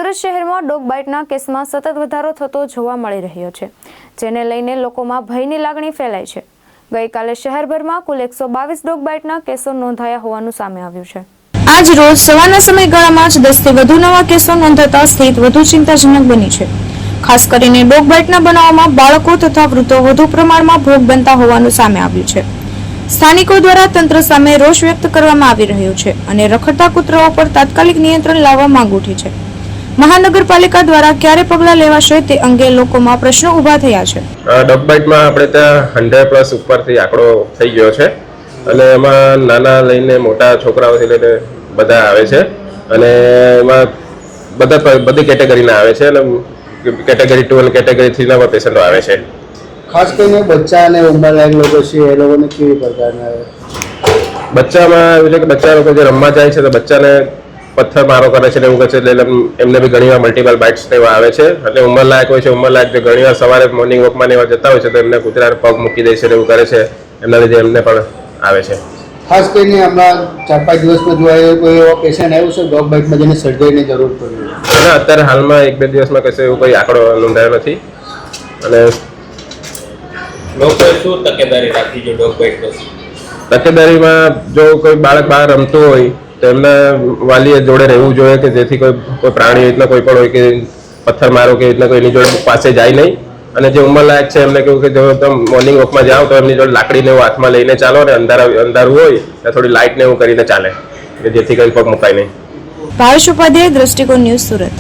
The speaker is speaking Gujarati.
સુરત શહેરમાં ડોગ બાઇટના કેસમાં સતત વધારો થતો જોવા મળી રહ્યો છે, જેને લઈને લોકોમાં ભયની લાગણી ફેલાઈ છે। ગઈકાલે શહેરભરમાં કુલ 122 ડોગ બાઇટના કેસો નોંધાયા હોવાનું સામે આવ્યું છે। આજ રોજ સવારના સમયગાળામાં જ 10થી વધુ નવા કેસો નોંધાતા સ્થિતિ વધુ ચિંતાજનક બની છે। ખાસ કરીને ડોગ બાઇટના બનાવમાં બાળકો તથા વૃદ્ધો વધુ પ્રમાણમાં ભોગ બનતા હોવાનું સામે આવ્યું છે। સ્થાનિકો દ્વારા તંત્ર સામે રોષ વ્યક્ત કરવામાં આવી રહ્યો છે અને રખડતા કૂતરાઓ પર તાત્કાલિક નિયંત્રણ લાવવા માંગ ઉઠી છે। મહાનગરપાલિકા દ્વારા ક્યારે પગલાં લેવાશે તે અંગે લોકોમાં પ્રશ્નો ઊભા થયા છે। ડોગ બાઇટમાં આપણે ત્યાં 100+ ઉપરથી આંકડો થઈ ગયો છે અને એમાં નાના લઈને મોટા છોકરાઓથી લઈને બધા આવે છે અને એમાં બધી કેટેગરીના આવે છે અને કેટેગરી 2 અને કેટેગરી 3 ના પેશન્ટો આવે છે। ખાસ કરીને બચ્ચા અને ઉંમરલાયક લોકો છે એ લોકોને કેવી પ્રકારના બચ્ચામાં એવું છે કે બચ્ચા લોકો જે રમવા જાય છે તો બચ્ચાને પથ્થર મારો કરે છે એવું કહે છે, એટલે એમને બી ઘણીવાર મલ્ટિપલ બાઇટ્સ એવા આવે છે। એટલે ઉંમરલાયક હોય છે, ઉંમરલાયક જે ઘણીવાર સવારે મોર્નિંગ વોકમાં એવા જતા હોય છે તો એમને કૂતરાને પગ મૂકી દે છે એવું કરે છે, એમના લીધે એમને પણ આવે છે। ખાસ કરીને હમણાં 4-5 દિવસમાં જોવાયો કોઈ એવો પેશન્ટ આવ્યો છે ડોગ બાઇટમાં જેને સર્જરીની જરૂર પડી? અને અત્યારે હાલમાં 1-2 દિવસમાં કશે એવું કોઈ આંકડો નોંધાયો નથી। અને લોકોએ શું તકેદારી રાખી જો ડોગ બાઇટ થશે? તકેદારીમાં જો કોઈ બાળક બહાર રમતું હોય તો એમના વાલીએ જોડે રહેવું જોઈએ કે જેથી કોઈ પ્રાણી રીતના કોઈ પણ હોય કે પથ્થર મારો કે રીતના કોઈની જોડે પાસે જાય નહીં। અને જે ઉંમરલાયક છે એમને કહ્યું કે જો તમે મોર્નિંગ વોકમાં જાઓ તો એમની જોડે લાકડીને એવું હાથમાં લઈને ચાલો અને અંધારું હોય તો થોડી લાઇટને એવું કરીને ચાલે કે જેથી કંઈ પગ મુકાય નહીં। ભાવેશ ઉપાધ્યાય, દ્રષ્ટિકોણ ન્યૂઝ, સુરત।